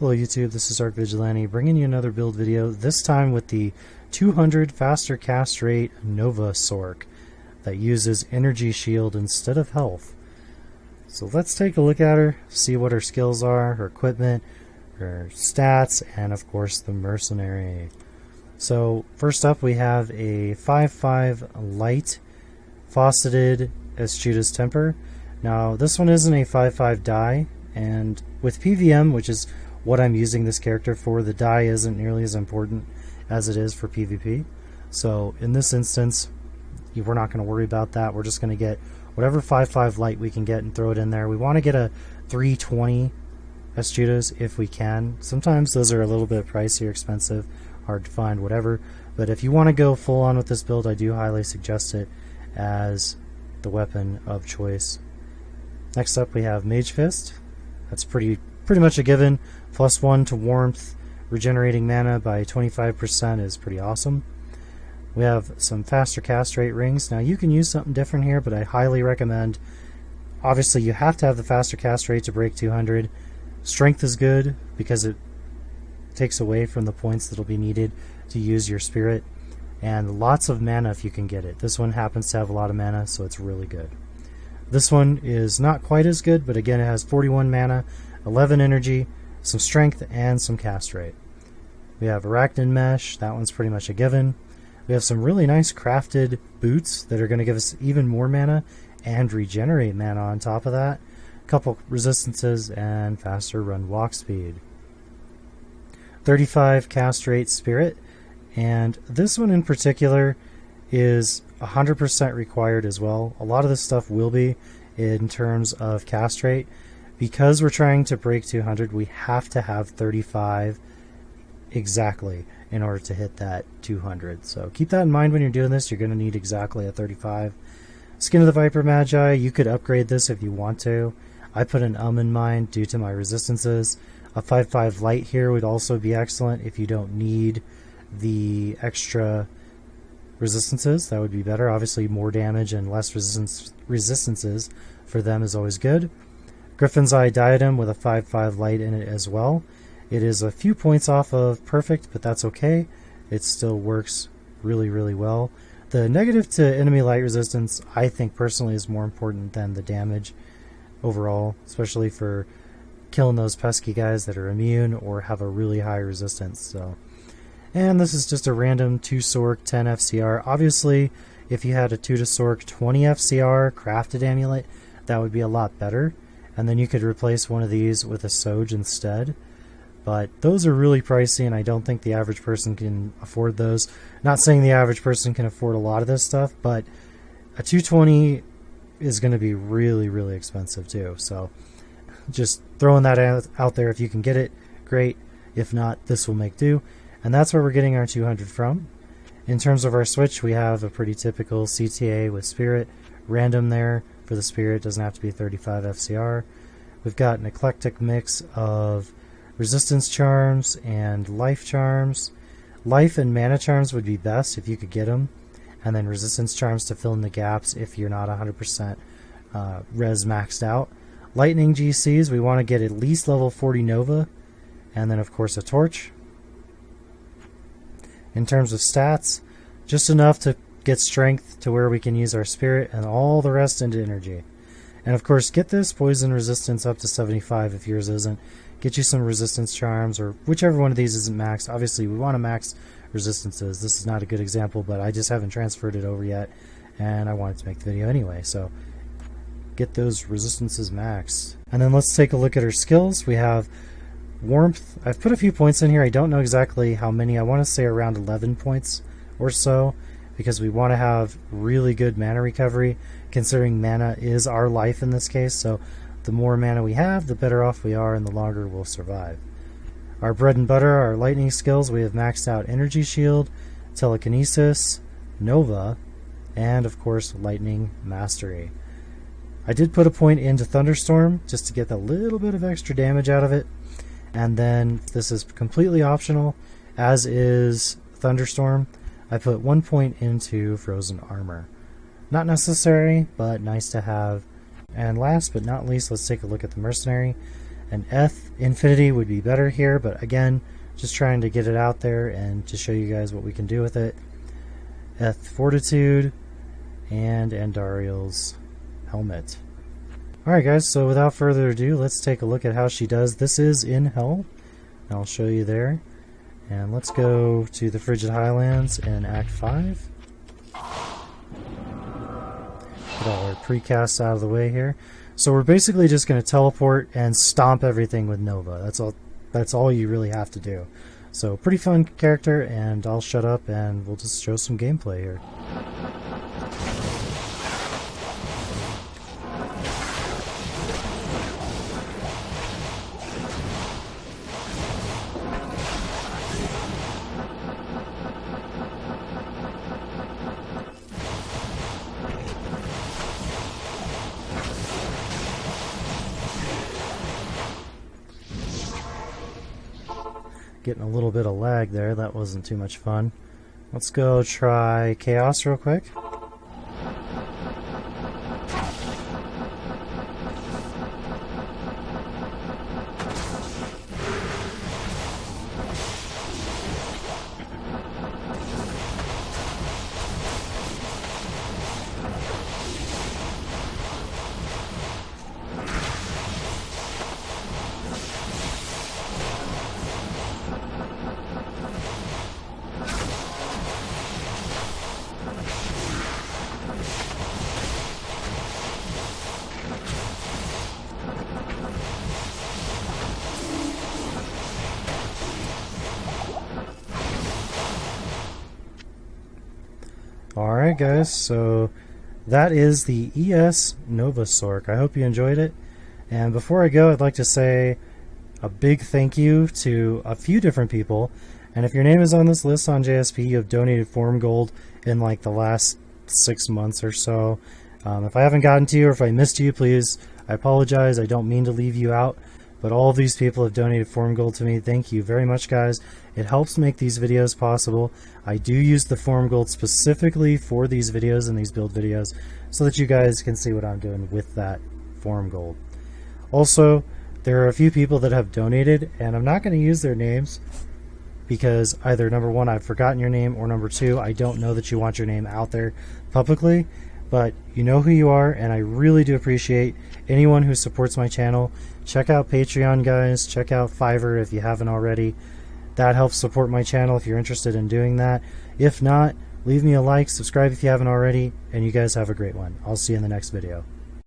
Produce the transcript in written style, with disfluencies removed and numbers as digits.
Hello YouTube, this is Sorc Vigilante bringing you another build video, this time with the 200 faster cast rate Nova Sorc that uses energy shield instead of health. So let's take a look at her, see what her skills are, her equipment, her stats, and of course the mercenary. So first up we have a 5/5 light fauceted Eschea's Temper. Now this one isn't a 5/5 die, and with PVM, which is what I'm using this character for, the die isn't nearly as important as it is for PvP. So in this instance, we're not going to worry about that. We're just going to get whatever 5/5 light we can get and throw it in there. We want to get a 320 Eschea's if we can. Sometimes those are a little bit pricey, expensive, hard to find, whatever. But if you want to go full on with this build, I do highly suggest it as the weapon of choice. Next up we have Mage Fist. That's pretty much a given. +1 to warmth, regenerating mana by 25% is pretty awesome. We have some faster cast rate rings. Now you can use something different here, but I highly recommend, obviously you have to have the faster cast rate to break 200. Strength is good because it takes away from the points that'll be needed to use your spirit, and lots of mana if you can get it. This one happens to have a lot of mana, so it's really good. This one is not quite as good, but again it has 41 mana, 11 energy, some strength, and some cast rate. We have Arachnid Mesh. That one's pretty much a given. We have some really nice crafted boots that are going to give us even more mana and regenerate mana on top of that. A couple resistances and faster run walk speed. 35 cast rate Spirit, and this one in particular is 100% required as well. A lot of this stuff will be in terms of cast rate. Because we're trying to break 200, we have to have 35 exactly in order to hit that 200. So keep that in mind when you're doing this. You're going to need exactly a 35. Skin of the Viper Magi, you could upgrade this if you want to. I put an in mind due to my resistances. A 5/5 light here would also be excellent if you don't need the extra resistances. That would be better. Obviously more damage and less resistances for them is always good. Griffin's Eye Diadem with a 5/5 light in it as well. It is a few points off of perfect, but that's okay. It still works really, really well. The negative to enemy light resistance, I think personally, is more important than the damage overall, especially for killing those pesky guys that are immune or have a really high resistance. So, and this is just a random 2 sorc, 10 FCR. Obviously, if you had a 2 to sorc, 20 FCR crafted amulet, that would be a lot better. And then you could replace one of these with a Soj instead. But those are really pricey, and I don't think the average person can afford those. Not saying the average person can afford a lot of this stuff, but a 220 is going to be really, really expensive too. So just throwing that out there. If you can get it, great. If not, this will make do. And that's where we're getting our 200 from. In terms of our switch, we have a pretty typical CTA with Spirit. Random there. For the Spirit, doesn't have to be 35 FCR. We've got an eclectic mix of resistance charms and life charms. Life and mana charms would be best if you could get them, and then resistance charms to fill in the gaps if you're not 100% res maxed out. Lightning GCs, we want to get at least level 40 Nova, and then of course a torch. In terms of stats, just enough to get strength to where we can use our spirit, and all the rest into energy. And of course, get this poison resistance up to 75 if yours isn't. Get you some resistance charms, or whichever one of these isn't maxed. Obviously, we want to max resistances. This is not a good example, but I just haven't transferred it over yet, and I wanted to make the video anyway. So get those resistances maxed. And then let's take a look at her skills. We have warmth. I've put a few points in here. I don't know exactly how many. I want to say around 11 points or so, because we want to have really good mana recovery, considering mana is our life in this case. So the more mana we have, the better off we are and the longer we'll survive. Our bread and butter, our lightning skills, we have maxed out energy shield, telekinesis, nova, and of course lightning mastery. I did put a point into thunderstorm just to get a little bit of extra damage out of it, and then this is completely optional, as is thunderstorm. I put 1 point into frozen armor. Not necessary, but nice to have. And last but not least, let's take a look at the mercenary. An Eth Infinity would be better here, but again, just trying to get it out there and to show you guys what we can do with it. Eth Fortitude and Andariel's helmet. Alright guys, so without further ado, let's take a look at how she does. This is in Hell. I'll show you there. And let's go to the Frigid Highlands in Act 5. Get all our precasts out of the way here. So we're basically just going to teleport and stomp everything with Nova. That's all you really have to do. So pretty fun character, and I'll shut up and we'll just show some gameplay here. Getting a little bit of lag there, that wasn't too much fun. Let's go try Chaos real quick. Alright guys, so that is the ES Nova Sorc. I hope you enjoyed it. And before I go, I'd like to say a big thank you to a few different people. And if your name is on this list on JSP, you have donated Form Gold in like the last 6 months or so. If I haven't gotten to you or if I missed you, please, I apologize. I don't mean to leave you out. But all of these people have donated Form Gold to me. Thank you very much, guys. It helps make these videos possible. I do use the Form Gold specifically for these videos and these build videos so that you guys can see what I'm doing with that Form Gold. Also, there are a few people that have donated, and I'm not going to use their names because either number one, I've forgotten your name, or number two, I don't know that you want your name out there publicly. But you know who you are, and I really do appreciate anyone who supports my channel. Check out Patreon, guys. Check out Fiverr if you haven't already. That helps support my channel if you're interested in doing that. If not, leave me a like, subscribe if you haven't already, and you guys have a great one. I'll see you in the next video.